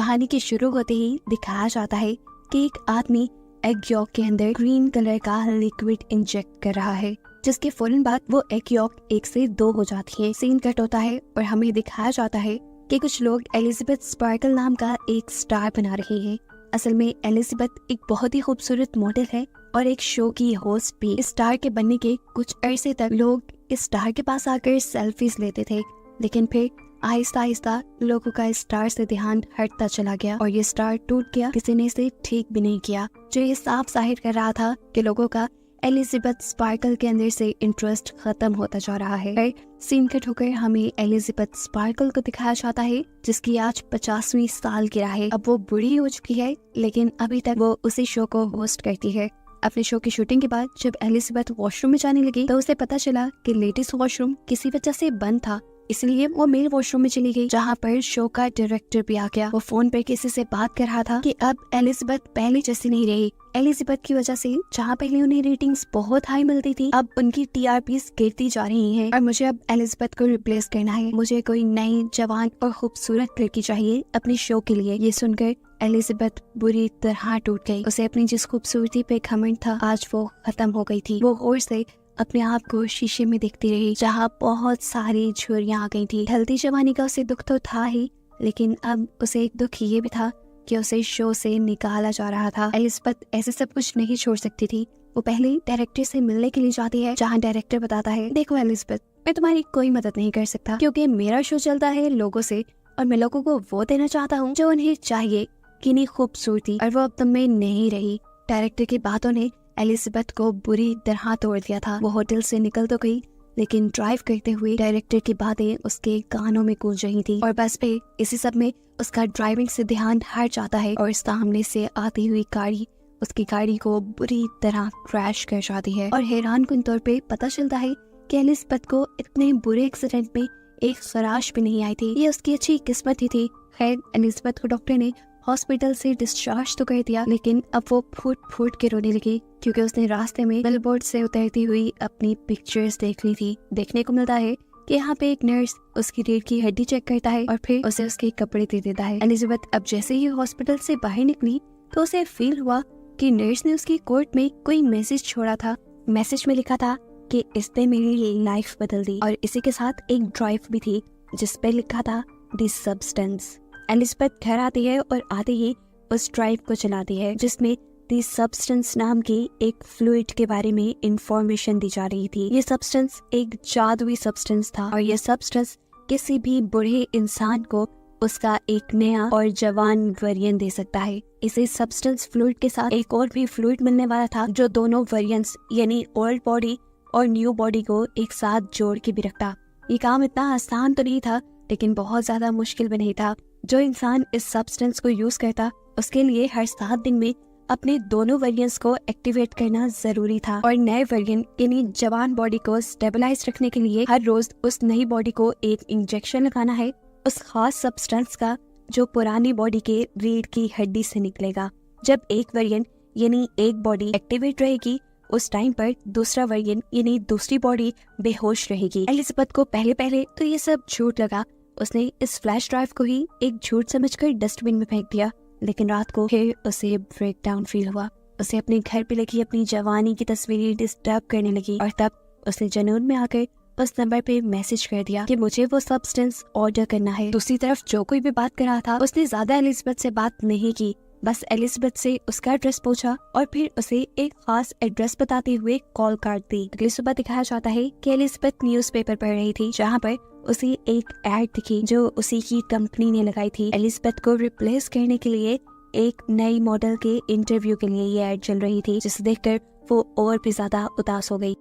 कहानी के शुरू होते ही दिखाया जाता है कि एक आदमी एग यॉक के अंदर ग्रीन कलर का लिक्विड इंजेक्ट कर रहा है, जिसके फौरन बाद वो एग यॉक 1 से 2 हो जाती है। सीन कट होता है और हमें दिखाया जाता है कि कुछ लोग एलिजाबेथ स्पार्कल नाम का एक स्टार बना रहे हैं। असल में एलिजाबेथ एक बहुत ही खूबसूरत मॉडल है और एक शो की होस्ट भी। इस स्टार के बनने के कुछ अरसे तक लोग इस स्टार के पास आकर सेल्फीज लेते थे, लेकिन फिर आहिस्ता आहिस्ता लोगों का इस स्टार से ध्यान हटता चला गया और ये स्टार टूट गया। किसी ने इसे ठीक भी नहीं किया, जो ये साफ जाहिर कर रहा था कि लोगों का एलिजाबेथ स्पार्कल के अंदर से इंटरेस्ट खत्म होता जा रहा है। फिर सीन कट होकर हमें एलिजाबेथ स्पार्कल को दिखाया जाता है, जिसकी आज 50वीं सालगिरह है। अब वो बूढ़ी हो चुकी है, लेकिन अभी तक वो उसी शो को होस्ट करती है। अपने शो की शूटिंग के बाद जब एलिजाबेथ वॉशरूम में जाने लगी तो उसे पता चला कि लेडीज वॉशरूम किसी वजह से बंद था, इसलिए वो मेल वॉशरूम में चली गई, जहाँ पर शो का डायरेक्टर भी आ गया। वो फोन पर किसी से बात कर रहा था कि अब एलिजाबेथ पहले जैसी नहीं रही। एलिजाबेथ की वजह से जहाँ पहले उन्हें रेटिंग्स बहुत हाई मिलती थी, अब उनकी टीआरपीस गिरती जा रही हैं और मुझे अब एलिजाबेथ को रिप्लेस करना है। मुझे कोई नई जवान और खूबसूरत लड़की चाहिए अपने शो के लिए। ये सुनकर एलिजाबेथ बुरी तरह टूट गई। उसे अपनी जिस खूबसूरती पे घमंड था, आज वो खत्म हो गई थी। वो गौर से अपने आप को शीशे में देखती रही, जहाँ बहुत सारी झुर्रियां आ गई थी। ढलती जवानी का उसे दुख तो था ही, लेकिन अब उसे एक दुख ये भी था कि उसे शो से निकाला जा रहा था। एलिजाबेथ ऐसे सब कुछ नहीं छोड़ सकती थी। वो पहले डायरेक्टर से मिलने के लिए जाती है, जहाँ डायरेक्टर बताता है, देखो एलिजाबेथ, मैं तुम्हारी कोई मदद नहीं कर सकता क्योंकि मेरा शो चलता है लोगों से और मैं लोगों को वो देना चाहता हूँ जो उन्हें चाहिए, कितनी खूबसूरती, और वो अब तुम में नहीं रही। डायरेक्टर की बातों ने एलिजाबेथ को बुरी तरह तोड़ दिया था। वो होटल से निकल तो गई, लेकिन ड्राइव करते हुए डायरेक्टर की बातें उसके कानों में गूंज रही थी और बस पे इसी सब में उसका ड्राइविंग से ध्यान हट जाता है और सामने से आती हुई गाड़ी उसकी गाड़ी को बुरी तरह क्रैश कर जाती है। और हैरानकुन तौर पे पता चलता है कि एलिजाबेथ को इतने बुरे एक्सीडेंट में एक खराश भी नहीं आई थी। ये उसकी अच्छी किस्मत ही थी। खैर, एलिजाबेथ को डॉक्टर ने हॉस्पिटल से डिस्चार्ज तो कर दिया, लेकिन अब वो फूट फूट के रोने लगी क्योंकि उसने रास्ते में बिलबोर्ड से उतरती हुई अपनी पिक्चर्स देख ली थी। देखने को मिलता है कि यहाँ पे एक नर्स उसकी रीढ़ की हड्डी चेक करता है और फिर उसे उसके कपड़े दे देता है। एलिजाबेथ अब जैसे ही हॉस्पिटल से बाहर निकली तो उसे फील हुआ कि नर्स ने उसकी कोट में कोई मैसेज छोड़ा था। मैसेज में लिखा था कि इसने मेरी लाइफ बदल दी, और इसी के साथ एक ड्राइव भी थी जिस पे लिखा था द सब्सटेंस। एलिजाबेथ घर आती है और आते ही उस ड्राइव को चलाती है, जिसमें द सब्सटेंस नाम की एक फ्लूइड के बारे में इंफॉर्मेशन दी जा रही थी। ये सब्सटेंस एक जादुई सब्सटेंस था और ये सब्सटेंस किसी भी बूढ़े इंसान को उसका एक नया और जवान वेरिएंट दे सकता है। इसे सब्सटेंस फ्लूइड के साथ एक और भी फ्लूइड मिलने वाला था जो दोनों वेरिएंट्स यानी ओल्ड बॉडी और न्यू बॉडी को एक साथ जोड़ के भी रखता। ये काम इतना आसान तो नहीं था, लेकिन बहुत ज्यादा मुश्किल भी नहीं था। जो इंसान इस सब्सटेंस को यूज करता उसके लिए हर 7 दिन में अपने दोनों वेरिएंट्स को एक्टिवेट करना जरूरी था और नए वेरिएंट यानी जवान बॉडी को स्टेबलाइज रखने के लिए हर रोज उस नई बॉडी को एक इंजेक्शन लगाना है उस खास सब्सटेंस का जो पुरानी बॉडी के रीढ़ की हड्डी से निकलेगा। जब एक वेरिएंट यानी एक बॉडी एक्टिवेट रहेगी, उस टाइम पर दूसरा वेरिएंट यानी दूसरी बॉडी बेहोश रहेगी। एलिजाबेथ को पहले पहले तो ये सब झूठ लगा। उसने इस फ्लैश ड्राइव को ही एक झूठ समझकर डस्टबिन में फेंक दिया, लेकिन रात को फिर उसे ब्रेकडाउन फील हुआ। उसे अपने घर पे लगी अपनी जवानी की तस्वीरें डिस्टर्ब करने लगी और तब उसने जुनून में आकर उस नंबर पे मैसेज कर दिया कि मुझे वो सब्सटेंस ऑर्डर करना है। दूसरी तरफ जो कोई भी बात कर रहा था उसने ज्यादा एलिजाबेथ से बात नहीं की, बस एलिजाबेथ से उसका एड्रेस पूछा और फिर उसे एक खास एड्रेस बताते हुए कॉल काट दी। अगली सुबह दिखाया जाता है कि एलिजाबेथ न्यूज़पेपर पढ़ रही थी, जहाँ पर उसे एक एड दिखी जो उसी की कंपनी ने लगाई थी। एलिजाबेथ को रिप्लेस करने के लिए एक नई मॉडल के इंटरव्यू के लिए ये एड चल रही थी, जिसे देखकर वो और भी ज्यादा उदास हो गई।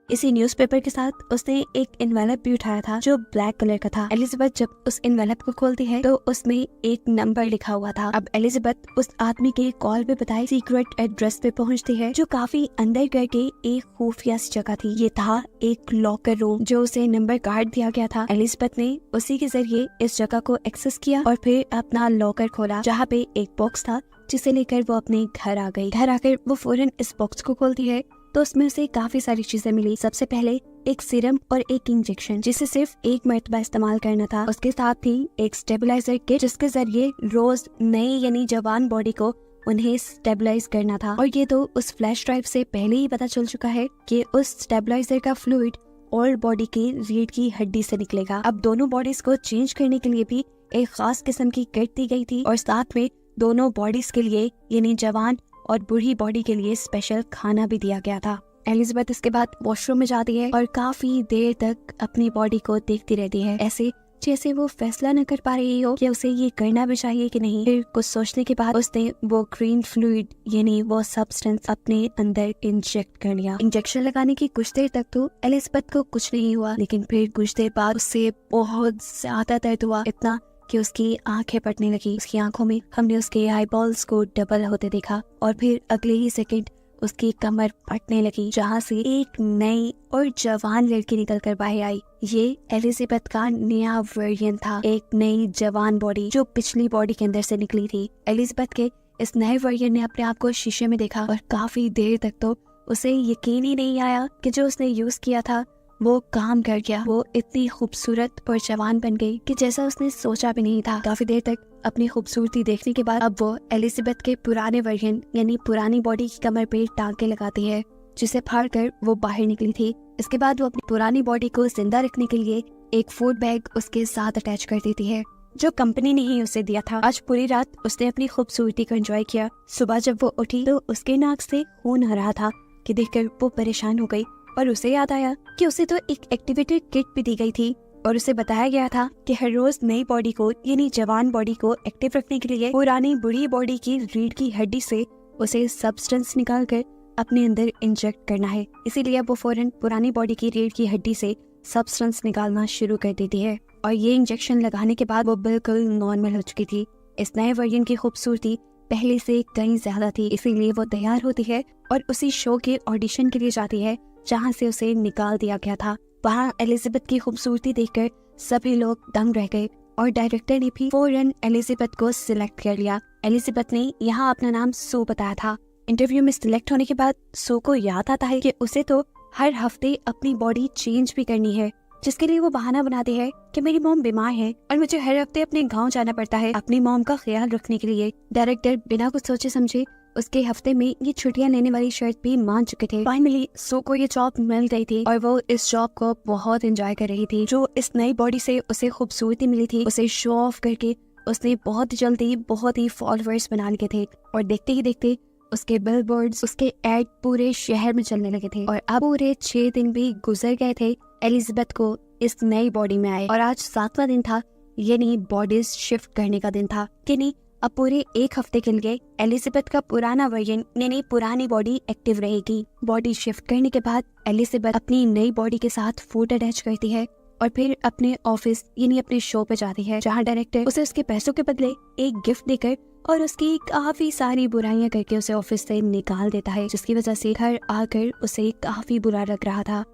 इसी न्यूज़पेपर के साथ उसने एक एनवेलप भी उठाया था जो ब्लैक कलर का था। एलिजाबेथ जब उस एनवेलप को खोलती है तो उसमें एक नंबर लिखा हुआ था। अब एलिजाबेथ उस आदमी के कॉल पे बताई सीक्रेट एड्रेस पे पहुंचती है जो काफी अंदर करके एक खुफिया सी जगह थी। ये था एक लॉकर रूम जो उसे नंबर कार्ड दिया गया था। एलिजाबेथ ने उसी के जरिए इस जगह को एक्सेस किया और फिर अपना लॉकर खोला, जहाँ पे एक बॉक्स था जिसे लेकर वो अपने घर आ गई। घर आकर वो फौरन इस बॉक्स को खोलती है तो उसमें उसे काफी सारी चीजें मिली। सबसे पहले एक सीरम और एक इंजेक्शन जिसे सिर्फ एक मर्तबा इस्तेमाल करना था। उसके साथ ही एक स्टेबलाइजर किट जिसके जरिए रोज नई यानी जवान बॉडी को उन्हें स्टेबलाइज करना था। और ये तो उस फ्लैश ड्राइव से पहले ही पता चल चुका है कि उस स्टेबलाइजर का फ्लूइड ओल्ड बॉडी की रीढ़ की हड्डी से निकलेगा। अब दोनों बॉडीज को चेंज करने के लिए भी एक खास किस्म की किट दी गई थी और साथ में दोनों बॉडीज के लिए यानी जवान और बूढ़ी बॉडी के लिए स्पेशल खाना भी दिया गया था। एलिजाबेथ इसके बाद वॉशरूम में जाती है और काफी देर तक अपनी बॉडी को देखती रहती है, ऐसे जैसे वो फैसला न कर पा रही हो कि उसे ये करना भी चाहिए कि नहीं। फिर कुछ सोचने के बाद उसने वो ग्रीन फ्लूइड यानी वो सब्सटेंस अपने अंदर इंजेक्ट कर लिया। इंजेक्शन लगाने की कुछ देर तक तो एलिजाबेथ को कुछ नहीं हुआ, लेकिन फिर कुछ देर बाद उससे बहुत ज्यादा दर्द हुआ, इतना कि उसकी आंखें फटने लगी। उसकी आंखों में हमने उसके आईबॉल्स को डबल होते देखा और फिर अगले ही सेकंड उसकी कमर फटने लगी, जहाँ से एक नई और जवान लड़की निकल कर बाहर आई। ये एलिजाबेथ का नया वर्जन था, एक नई जवान बॉडी जो पिछली बॉडी के अंदर से निकली थी। एलिजाबेथ के इस नए वर्जन ने अपने आप को शीशे में देखा और काफी देर तक तो उसे यकीन ही नहीं आया कि जो उसने यूज किया था वो काम कर गया। वो इतनी खूबसूरत और जवान बन गई कि जैसा उसने सोचा भी नहीं था। काफी देर तक अपनी खूबसूरती देखने के बाद अब वो एलिजाबेथ के पुराने वर्जन यानी पुरानी बॉडी की कमर पे टांके लगाती है, जिसे फाड़ कर वो बाहर निकली थी। इसके बाद वो अपनी पुरानी बॉडी को जिंदा रखने के लिए एक फूड बैग उसके साथ अटैच कर देती है, जो कंपनी ने ही उसे दिया था। आज पूरी रात उसने अपनी खूबसूरती को एंजॉय किया। सुबह जब वो उठी तो उसके नाक से खून आ रहा था कि देखकर वो परेशान हो गई और उसे याद आया कि उसे तो एक एक्टिवेटेड किट भी दी गई थी और उसे बताया गया था कि हर रोज नई बॉडी को यानी जवान बॉडी को एक्टिव रखने के लिए पुरानी बुढ़ी बॉडी की रीढ़ की हड्डी से उसे सब्सटेंस निकाल कर अपने अंदर इंजेक्ट करना है। इसीलिए वो फौरन पुरानी बॉडी की रीढ़ की हड्डी से सब्सटेंस निकालना शुरू कर देती है और ये इंजेक्शन लगाने के बाद वो बिल्कुल नॉर्मल हो चुकी थी। इस नए वर्जन की खूबसूरती पहले से कहीं ज्यादा थी, इसीलिए वो तैयार होती है और उसी शो के ऑडिशन के लिए जाती है जहाँ से उसे निकाल दिया गया था। वहाँ एलिजाबेथ की खूबसूरती देखकर सभी लोग दंग रह गए और डायरेक्टर ने भी फौरन एलिजाबेथ को सिलेक्ट कर लिया। एलिजाबेथ ने यहाँ अपना नाम सू बताया था। इंटरव्यू में सिलेक्ट होने के बाद सू को याद आता है कि उसे तो हर हफ्ते अपनी बॉडी चेंज भी करनी है, जिसके लिए वो बहाना बनाती है कि मेरी मॉम बीमार है और मुझे हर हफ्ते अपने गांव जाना पड़ता है अपनी मॉम का ख्याल रखने के लिए। डायरेक्टर बिना कुछ सोचे समझे उसके हफ्ते में ये छुट्टियां लेने वाली शर्त भी मान चुके थे। फाइनली सू को ये जॉब मिल गई थी और वो इस जॉब को बहुत एंजॉय कर रही थी। जो इस नई बॉडी से उसे खूबसूरती मिली थी, उसे शो ऑफ करके उसने बहुत जल्दी बहुत ही फॉलोअर्स बना लिए थे और देखते ही देखते उसके बिलबोर्ड्स, उसके एड पूरे शहर में चलने लगे थे। और अब पूरे 6 दिन भी गुजर गए थे एलिजाबेथ को इस नई बॉडी में आए और आज 7वां दिन था, यानी बॉडीज शिफ्ट करने का दिन था। कि नहीं, अब पूरे 1 हफ्ते के लिए एलिजाबेथ का पुराना वर्जन यानी पुरानी बॉडी एक्टिव रहेगी। बॉडी शिफ्ट करने के बाद एलिजाबेथ अपनी नई बॉडी के साथ फूड अटैच करती है और फिर अपने ऑफिस यानी अपने शो पे जाती है, जहाँ डायरेक्टर उसे उसके पैसों के बदले एक गिफ्ट देकर और उसकी काफी सारी बुराइयां करके उसे ऑफिस से निकाल देता है, जिसकी वजह से घर आकर उसे काफी बुरा लग रहा था।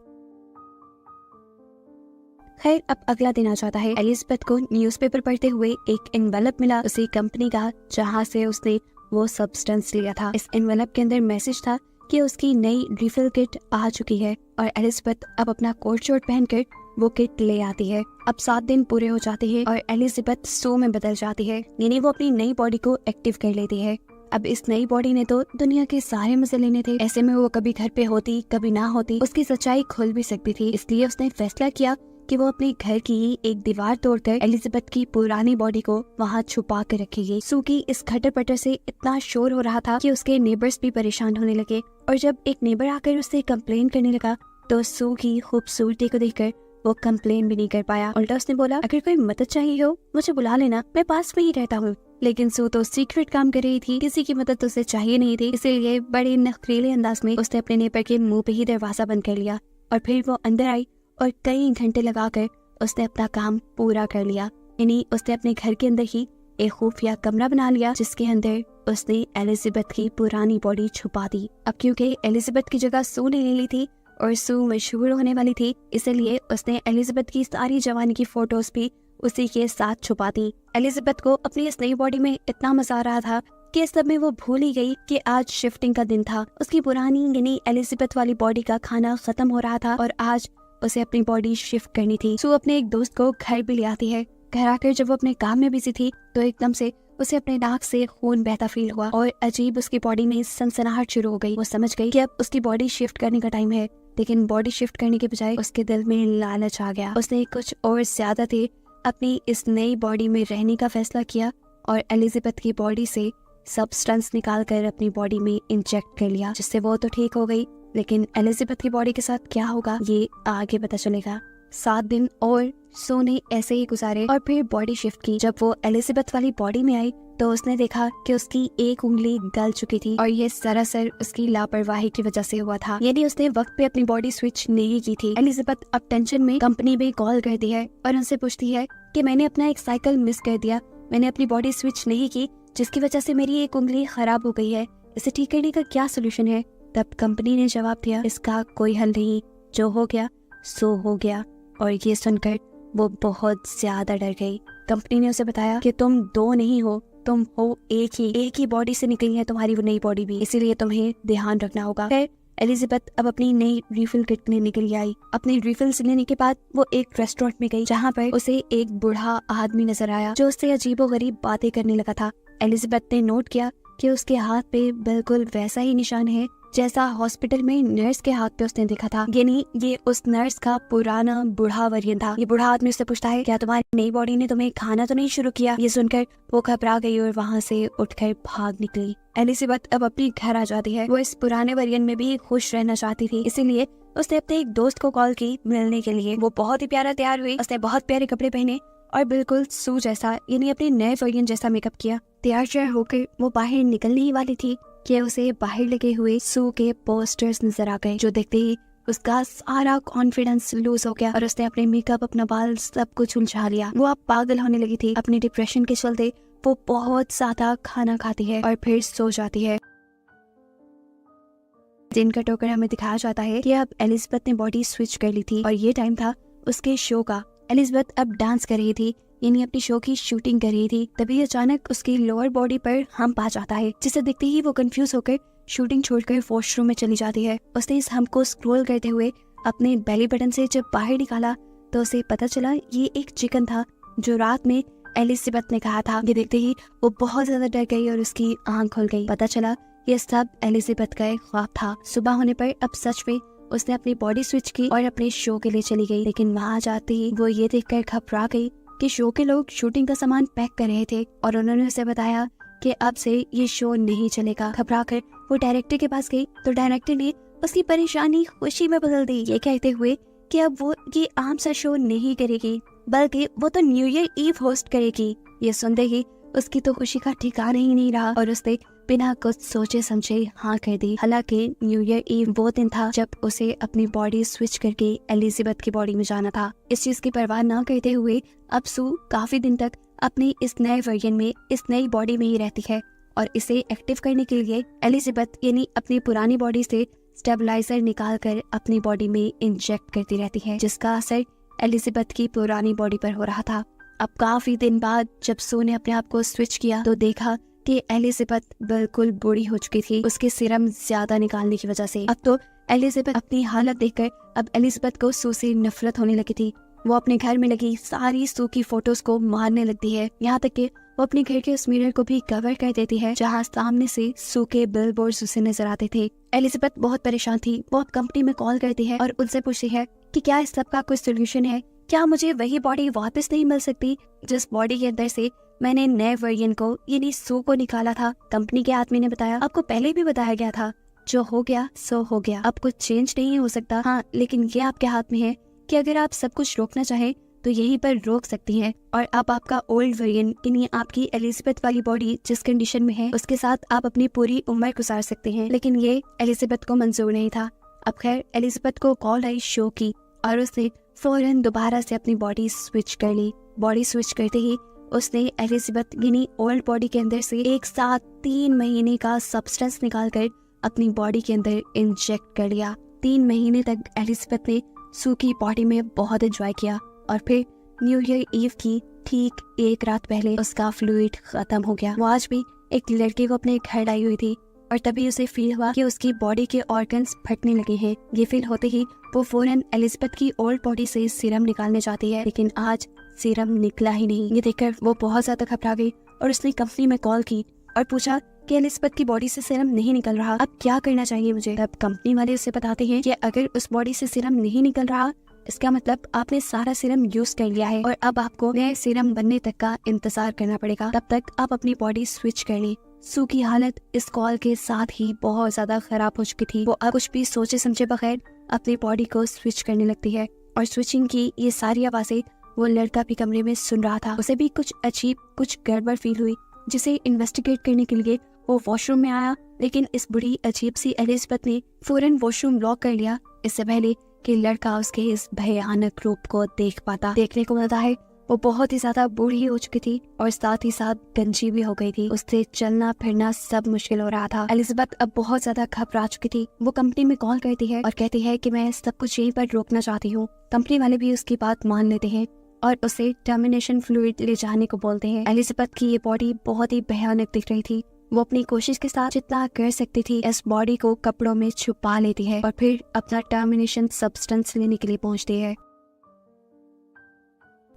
खैर, अब अगला दिन आ जाता है। एलिजाबेथ को न्यूज़पेपर पढ़ते हुए एक एनवेलप मिला उसी कंपनी का, जहाँ से उसने वो सब्सटेंस लिया था। इस एनवेलप के अंदर मैसेज था कि उसकी नई रिफिल किट आ चुकी है और एलिजाबेथ अब अपना कोट शर्ट पहनकर वो किट ले आती है। अब 7 दिन पूरे हो जाते हैं और एलिजाबेथ सू में बदल जाती है, यानी वो अपनी नई बॉडी को एक्टिव कर लेती है। अब इस नई बॉडी ने तो दुनिया के सारे मजे लेने थे, ऐसे में वो कभी घर पे होती कभी ना होती, उसकी सच्चाई खुल भी सकती थी। इसलिए उसने फैसला किया कि वो अपने घर की ही एक दीवार तोड़कर एलिजाबेथ की पुरानी बॉडी को वहाँ छुपा कर रखेगी। सू की इस खटर पटर से इतना शोर हो रहा था कि उसके नेबर्स भी परेशान होने लगे और जब एक नेबर आकर उससे कंप्लेन करने लगा तो सू की खूबसूरती को देखकर वो कंप्लेन भी नहीं कर पाया। उल्टा उसने बोला, अगर कोई मदद चाहिए हो मुझे बुला लेना, मैं पास में ही रहता हूँ। लेकिन सू तो सीक्रेट काम कर रही थी, किसी की मदद उसे चाहिए नहीं थी, इसीलिए बड़े नखरीले अंदाज में उसने अपने नेबर के मुंह पे ही दरवाजा बंद कर लिया और फिर वो अंदर आई और कई घंटे लगाकर उसने अपना काम पूरा कर लिया। यानी उसने अपने घर के अंदर ही एक खुफिया कमरा बना लिया, जिसके अंदर उसने एलिजाबेथ की पुरानी बॉडी छुपा दी। अब क्योंकि एलिजाबेथ की जगह सू ने ले ली थी और सू मशहूर होने वाली थी, इसलिए उसने एलिजाबेथ की सारी जवानी की फोटोज भी उसी के साथ छुपा दी। एलिजाबेथ को अपनी इस नई बॉडी में इतना मजा आ रहा था कि इस सब में वो भूल ही गई कि आज शिफ्टिंग का दिन था। उसकी पुरानी यानी एलिजाबेथ वाली बॉडी का खाना खत्म हो रहा था और आज उसे अपनी बॉडी शिफ्ट करनी थी। सू अपने एक दोस्त को घर भी ले आती है। घर आकर जब वो अपने काम में बिजी थी तो एकदम से उसे अपने नाक से खून बहता फील हुआ और अजीब उसकी बॉडी में सनसनाहट शुरू हो गई। वो समझ गई कि अब उसकी बॉडी शिफ्ट करने का टाइम है, लेकिन बॉडी शिफ्ट करने के बजाय उसके दिल में लालच आ गया। उसने कुछ और ज्यादा देर अपनी इस नई बॉडी में रहने का फैसला किया और एलिजाबेथ की बॉडी से सब्सटेंस निकाल कर अपनी बॉडी में इंजेक्ट कर लिया, जिससे वो तो ठीक हो गई, लेकिन एलिजाबेथ की बॉडी के साथ क्या होगा ये आगे पता चलेगा। 7 दिन और सो ने ऐसे ही गुजारे और फिर बॉडी शिफ्ट की। जब वो एलिजाबेथ वाली बॉडी में आई तो उसने देखा कि उसकी एक उंगली गल चुकी थी और ये सरासर उसकी लापरवाही की वजह से हुआ था, यानी उसने वक्त पे अपनी बॉडी स्विच नहीं की थी। एलिजाबेथ अब टेंशन में कंपनी में कॉल करती है और उनसे पूछती है कि मैंने अपना एक साइकिल मिस कर दिया, मैंने अपनी बॉडी स्विच नहीं की, जिसकी वजह से मेरी एक उंगली खराब हो गई है, इसे ठीक करने का क्या सोल्यूशन है। तब कंपनी ने जवाब दिया, इसका कोई हल नहीं, जो हो गया सो हो गया। और ये सुनकर वो बहुत ज्यादा डर गई। कंपनी ने उसे बताया कि तुम 2 नहीं हो, तुम हो एक ही बॉडी से निकली है तुम्हारी वो नई बॉडी भी, इसीलिए तुम्हें ध्यान रखना होगा। फिर एलिजाबेथ अब अपनी नई रिफिल किट में निकल आई। अपनी रिफिल्स लेने के बाद वो एक रेस्टोरेंट में गई, जहाँ पर उसे एक बूढ़ा आदमी नजर आया जो उससे अजीबोगरीब बातें करने लगा था। एलिजाबेथ ने नोट किया कि उसके हाथ पे बिल्कुल वैसा ही निशान है जैसा हॉस्पिटल में नर्स के हाथ पे उसने देखा था, यानी ये उस नर्स का पुराना बूढ़ा वर्जन था। ये बूढ़ा आदमी उससे पूछता है, क्या तुम्हारी नई बॉडी ने तुम्हें खाना तो नहीं शुरू किया। ये सुनकर वो घबरा गई और वहाँ से उठकर भाग निकली। एलिजाबेथ अब अपने घर आ जाती है। वो इस पुराने वर्जन में भी खुश रहना चाहती थी, इसीलिए उसने अपने एक दोस्त को कॉल की मिलने के लिए। वो बहुत ही प्यारा तैयार हुई, उसने बहुत प्यारे कपड़े पहने और बिल्कुल सू जैसा यानी अपने नए वर्जन जैसा मेकअप किया। तैयार होकर वो बाहर निकलने ही वाली थी कि उसे बाहर लगे हुए सू के पोस्टर्स नजर आ गए, जो देखते ही उसका सारा कॉन्फिडेंस लूज हो गया और उसने अपने मेकअप, अपना बाल सब कुछ उलझा लिया। वो अब पागल होने लगी थी। अपनी डिप्रेशन के चलते वो बहुत ज्यादा खाना खाती है और फिर सो जाती है। दिन का टोकर हमें दिखाया जाता है कि अब एलिजाबेथ ने बॉडी स्विच कर ली थी और ये टाइम था उसके शो का। एलिजाबेथ अब डांस कर रही थी, यानी अपनी शो की शूटिंग कर रही थी। तभी अचानक उसकी लोअर बॉडी पर हम्प आ जाता है, जिसे देखते ही वो कंफ्यूज होकर शूटिंग छोड़कर वॉशरूम में चली जाती है। उसने इस हम्प को स्क्रॉल करते हुए अपने बेली बटन से जब बाहर निकाला तो उसे पता चला ये एक चिकन था जो रात में एलिजाबेथ ने कहा था। ये देखते ही वो बहुत ज्यादा डर गई और उसकी आंख खुल गई। पता चला ये सब एलिजाबेथ का एक ख्वाब था। सुबह होने पर अब सच में उसने अपनी बॉडी स्विच की और अपने शो के लिए चली गई, लेकिन वहाँ जाते ही वो ये देखकर घबरा गई कि शो के लोग शूटिंग का सामान पैक कर रहे थे और उन्होंने उसे बताया कि अब से ये शो नहीं चलेगा। घबरा कर वो डायरेक्टर के पास गई तो डायरेक्टर ने उसकी परेशानी खुशी में बदल दी, ये कहते हुए कि अब वो ये आम सा शो नहीं करेगी, बल्कि वो तो न्यू ईयर ईव होस्ट करेगी। ये सुनते ही उसकी तो खुशी का ठिकाना ही नहीं रहा और उसने बिना कुछ सोचे समझे हाँ कर दी। हालांकि न्यू ईयर ईव वो दिन था जब उसे अपनी बॉडी स्विच करके एलिजाबेथ की बॉडी में जाना था। इस चीज की परवाह न करते हुए अब सू काफी दिन तक अपनी इस नए वर्जन में, इस नई बॉडी में ही रहती है और इसे एक्टिव करने के लिए एलिजाबेथ यानी अपनी पुरानी बॉडी से स्टेबलाइजर निकाल कर अपनी बॉडी में इंजेक्ट करती रहती है, जिसका असर एलिजाबेथ की पुरानी बॉडी पर हो रहा था। अब काफी दिन बाद जब सू ने अपने आप को स्विच किया तो देखा कि एलिजाबेथ बिल्कुल बूढ़ी हो चुकी थी उसके सीरम ज्यादा निकालने की वजह से। अब तो एलिजाबेथ अपनी हालत देखकर अब एलिजाबेथ को सू से नफरत होने लगी थी। वो अपने घर में लगी सारी सू की फोटोज को मारने लगती है, यहाँ तक कि वो अपने घर के उस मिरर को भी कवर कर देती है जहाँ सामने से सू के बिलबोर्ड्स उसे नजर आते थे। एलिजाबेथ बहुत परेशान थी। वो अब कंपनी में कॉल करती है और उनसे पूछती है कि क्या इस सब का कोई सोल्यूशन है, क्या मुझे वही बॉडी वापस नहीं मिल सकती जिस बॉडी के अंदर से मैंने नए वर्जन को यानी सू को निकाला था। कंपनी के आदमी ने बताया, आपको पहले भी बताया गया था, जो हो गया सो हो गया, अब कुछ चेंज नहीं हो सकता। हाँ, लेकिन ये आपके हाथ में है कि अगर आप सब कुछ रोकना चाहें तो यहीं पर रोक सकती हैं और अब आपका ओल्ड वर्जन यानी आपकी एलिजाबेथ वाली बॉडी जिस कंडीशन में है उसके साथ आप अपनी पूरी उम्र गुजार सकते हैं। लेकिन ये एलिजाबेथ को मंजूर नहीं था। अब खैर एलिजाबेथ को कॉल आई शो की और उसने फौरन दोबारा से अपनी बॉडी स्विच कर ली। बॉडी स्विच करते ही उसने एलिजाबेथ यानी ओल्ड बॉडी के अंदर से एक साथ 3 महीने का सब्सटेंस निकालकर अपनी बॉडी के अंदर इंजेक्ट कर लिया। 3 महीने तक एलिजाबेथ ने सू की बॉडी में बहुत एंजॉय किया और फिर न्यू ईयर ईव की ठीक एक रात पहले उसका फ्लूइड खत्म हो गया। वो आज भी एक लड़के को अपने घर लाई हुई थी और तभी उसे फील हुआ कि उसकी बॉडी के ऑर्गन्स फटने लगे हैं। ये फील होते ही वो फौरन एलिजाबेथ की ओल्ड बॉडी से सीरम निकालने जाती है, लेकिन आज सीरम निकला ही नहीं। ये देखकर वो बहुत ज्यादा घबरा गई और उसने कंपनी में कॉल की और पूछा कि एलिजाबेथ की बॉडी से सीरम नहीं निकल रहा, अब क्या करना चाहिए मुझे। तब कंपनी वाले उसे बताते हैं कि अगर उस बॉडी से सीरम नहीं निकल रहा, इसका मतलब आपने सारा सीरम यूज कर लिया है और अब आपको नए सीरम बनने तक का इंतजार करना पड़ेगा। तब तक आप अपनी बॉडी स्विच कर लें। सू की हालत इस कॉल के साथ ही बहुत ज्यादा खराब हो चुकी थी। वो अब कुछ भी सोचे समझे बगैर अपनी बॉडी को स्विच करने लगती है और स्विचिंग की ये सारी आवाजें वो लड़का भी कमरे में सुन रहा था। उसे भी कुछ अजीब, कुछ गड़बड़ फील हुई, जिसे इन्वेस्टिगेट करने के लिए वो वॉशरूम में आया, लेकिन इस बुरी अजीब सी एलिजाबेथ ने फौरन वॉशरूम लॉक कर लिया, इससे पहले कि लड़का उसके इस भयानक रूप को देख पाता। देखने को मिलता है वो बहुत ही ज्यादा बूढ़ी हो चुकी थी और साथ ही साथ गंजी भी हो गई थी। उससे चलना फिरना सब मुश्किल हो रहा था। एलिजाबेथ अब बहुत ज्यादा घबरा चुकी थी। वो कंपनी में कॉल करती है और कहती है कि मैं सब कुछ यहीं पर रोकना चाहती हूँ। कंपनी वाले भी उसकी बात मान लेते हैं और उसे टर्मिनेशन फ्लूइड ले जाने को बोलते हैं। एलिजाबेथ की ये बॉडी बहुत ही भयानक दिख रही थी। वो अपनी कोशिश के साथ जितना कर सकती थी इस बॉडी को कपड़ों में छुपा लेती है और फिर अपना टर्मिनेशन सब्सटेंस लेने के लिए पहुंचती है।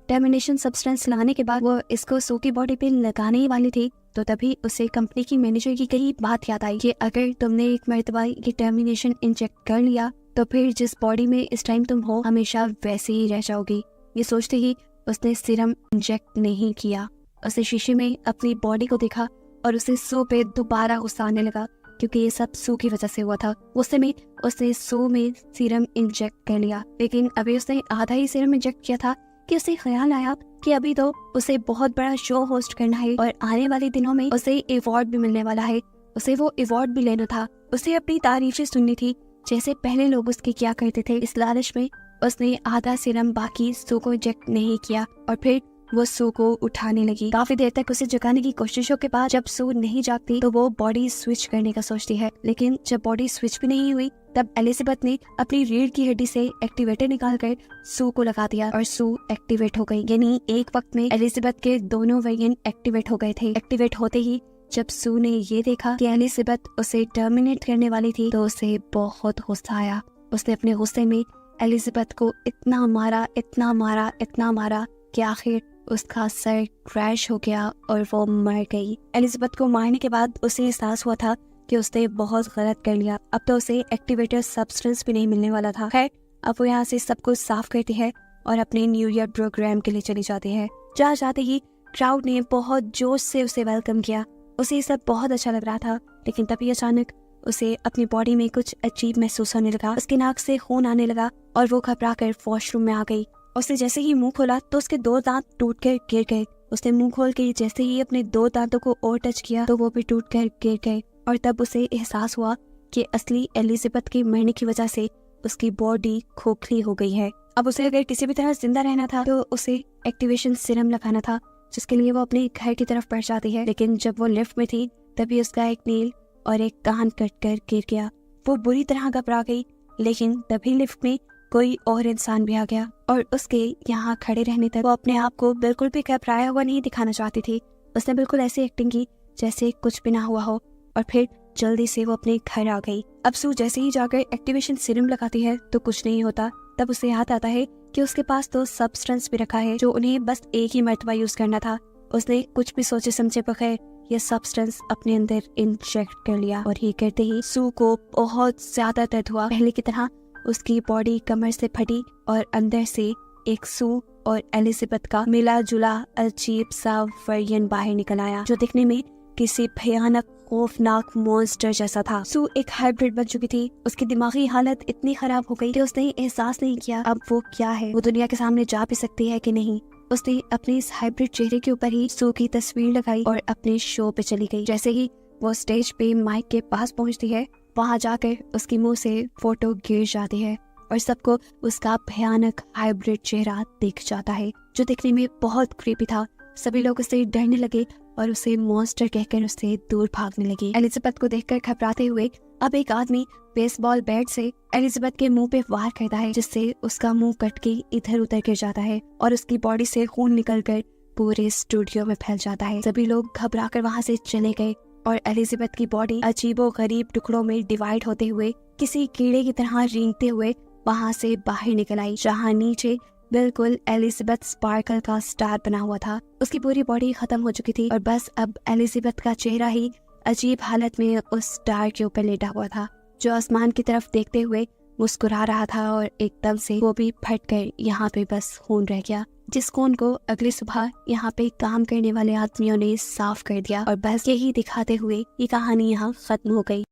टर्मिनेशन सब्सटेंस लाने के बाद वो इसको सू की बॉडी पे लगाने ही वाली थी, तो तभी उसे कंपनी की मैनेजर की कही बात याद आई कि अगर तुमने एक मर्तबा ये टर्मिनेशन इंजेक्ट कर लिया तो फिर जिस बॉडी में इस टाइम तुम हो हमेशा वैसे ही रह जाओगी। ये सोचते ही उसने सीरम इंजेक्ट नहीं किया। उसे शीशे में अपनी बॉडी को देखा और उसे सू पे दोबारा गुस्सा आने लगा, क्योंकि ये सब सू की वजह से हुआ था। उस समय उसने सू में सीरम इंजेक्ट कर लिया, लेकिन अभी उसने आधा ही सीरम इंजेक्ट किया था कि उसे ख्याल आया कि अभी तो उसे बहुत बड़ा शो होस्ट करना है और आने वाले दिनों में उसे अवार्ड भी मिलने वाला है। उसे वो अवार्ड भी लेना था। उसे अपनी तारीफें सुननी थी जैसे पहले लोग उसके क्या करते थे। इस लालच में उसने आधा सीरम बाकी सू को इंजेक्ट नहीं किया और फिर वो सू को उठाने लगी। काफी देर तक उसे जगाने की कोशिशों के बाद जब सू नहीं जागती तो वो बॉडी स्विच करने का सोचती है, लेकिन जब बॉडी स्विच भी नहीं हुई तब एलिजाबेथ ने अपनी रीढ़ की हड्डी से एक्टिवेटर निकालकर सू को लगा दिया और सू एक्टिवेट हो गई। यानी एक वक्त में एलिजाबेथ के दोनों वेरिएंट एक्टिवेट हो गए थे। एक्टिवेट होते ही जब सू ने ये देखा कि एलिजाबेथ उसे टर्मिनेट करने वाली थी तो उसे बहुत गुस्सा आया। उसने अपने गुस्से में एलिजाबेथ को इतना मारा, इतना मारा, इतना मारा कि आखिर उसका सर क्रैश हो गया और वो मर गई। एलिजाबेथ को मारने के बाद उसे एहसास हुआ था कि उसने बहुत गलत कर लिया। अब तो उसे एक्टिवेटर सब्सटेंस भी नहीं मिलने वाला था। खैर, अब वो यहाँ से सब कुछ साफ करती है और अपने न्यू ईयर प्रोग्राम के लिए चली जाती है। जहाँ जाते ही क्राउड ने बहुत जोश से उसे वेलकम किया। उसे सब बहुत अच्छा लग रहा था, लेकिन तभी अचानक उसे अपनी बॉडी में कुछ अजीब महसूस होने लगा। उसके नाक से खून आने लगा और वो घबरा कर वॉशरूम में आ गई। उसने जैसे ही मुंह खोला तो उसके 2 दांत टूट कर गिर गए। उसने मुंह खोल के जैसे ही अपने 2 दांतों को और टच किया तो वो भी टूट कर गिर गए और तब उसे एहसास हुआ कि असली एलिजाबेथ के मरने की वजह से उसकी बॉडी खोखली हो गई है। अब उसे अगर किसी भी तरह जिंदा रहना था तो उसे एक्टिवेशन सीरम लगाना था, जिसके लिए वो अपने घर की तरफ बढ़ जाती है। लेकिन जब वो लिफ्ट में थी तभी उसका एक नील और एक कान कट कर गिर गया। वो बुरी तरह घबरा गई, लेकिन तभी लिफ्ट में कोई और इंसान भी आ गया और उसके यहाँ खड़े रहने तक वो अपने आप को बिल्कुल भी घबराया हुआ नहीं दिखाना चाहती थी। उसने बिल्कुल ऐसी एक्टिंग की जैसे कुछ भी ना हुआ हो और फिर जल्दी से वो अपने घर आ गई। अब सू जैसे ही जाकर एक्टिवेशन सीरम लगाती है तो कुछ नहीं होता। तब उसे याद आता है कि उसके पास तो सब्सटेंस भी रखा है जो उन्हें बस एक ही मर्तबा यूज करना था। उसने कुछ भी सोचे समझे बगैर ये सब्सटेंस अपने अंदर इंजेक्ट कर लिया और ये करते ही सू को बहुत ज्यादा दर्द हुआ। पहले की तरह उसकी बॉडी कमर से फटी और अंदर से एक सू और एलिजाबेथ का मिला जुला अजीब सा वेरिएंट बाहर निकल आया, जो दिखने में किसी भयानक खौफनाक मॉन्स्टर जैसा था। सू एक हाइब्रिड बन चुकी थी। उसकी दिमागी हालत इतनी खराब हो गई कि उसने एहसास नहीं किया अब वो क्या है, वो दुनिया के सामने जा भी सकती है कि नहीं। उसने अपने इस हाइब्रिड चेहरे के ऊपर ही सू की तस्वीर लगाई और अपने शो पे चली गई। जैसे ही वो स्टेज पे माइक के पास पहुंचती है, वहां जाकर उसके मुंह से फोटो गिर जाती है और सबको उसका भयानक हाइब्रिड चेहरा दिख जाता है, जो दिखने में बहुत क्रीपी था। सभी लोग उससे डरने लगे और उसे मॉन्स्टर कहकर उससे दूर भागने लगे। एलिजाबेथ को देखकर घबराते हुए अब एक आदमी बेसबॉल बैट से एलिजाबेथ के मुंह पे वार करता है, जिससे उसका मुंह कट के इधर उधर गिर जाता है और उसकी बॉडी से खून निकलकर पूरे स्टूडियो में फैल जाता है। सभी लोग घबराकर वहां से चले गए और एलिजाबेथ की बॉडी अजीबो गरीब टुकड़ों में डिवाइड होते हुए किसी कीड़े की तरह रेंगते हुए वहां से बाहर निकल आई, जहाँ नीचे बिल्कुल एलिजाबेथ स्पार्कल का स्टार बना हुआ था। उसकी पूरी बॉडी खत्म हो चुकी थी और बस अब एलिजाबेथ का चेहरा ही अजीब हालत में उस स्टार के ऊपर लेटा हुआ था, जो आसमान की तरफ देखते हुए मुस्कुरा रहा था। और एकदम से वो भी फट कर यहाँ पे बस खून रह गया, जिस खून को अगली सुबह यहाँ पे काम करने वाले आदमियों ने साफ कर दिया। और बस यही दिखाते हुए ये कहानी यहाँ खत्म हो गई।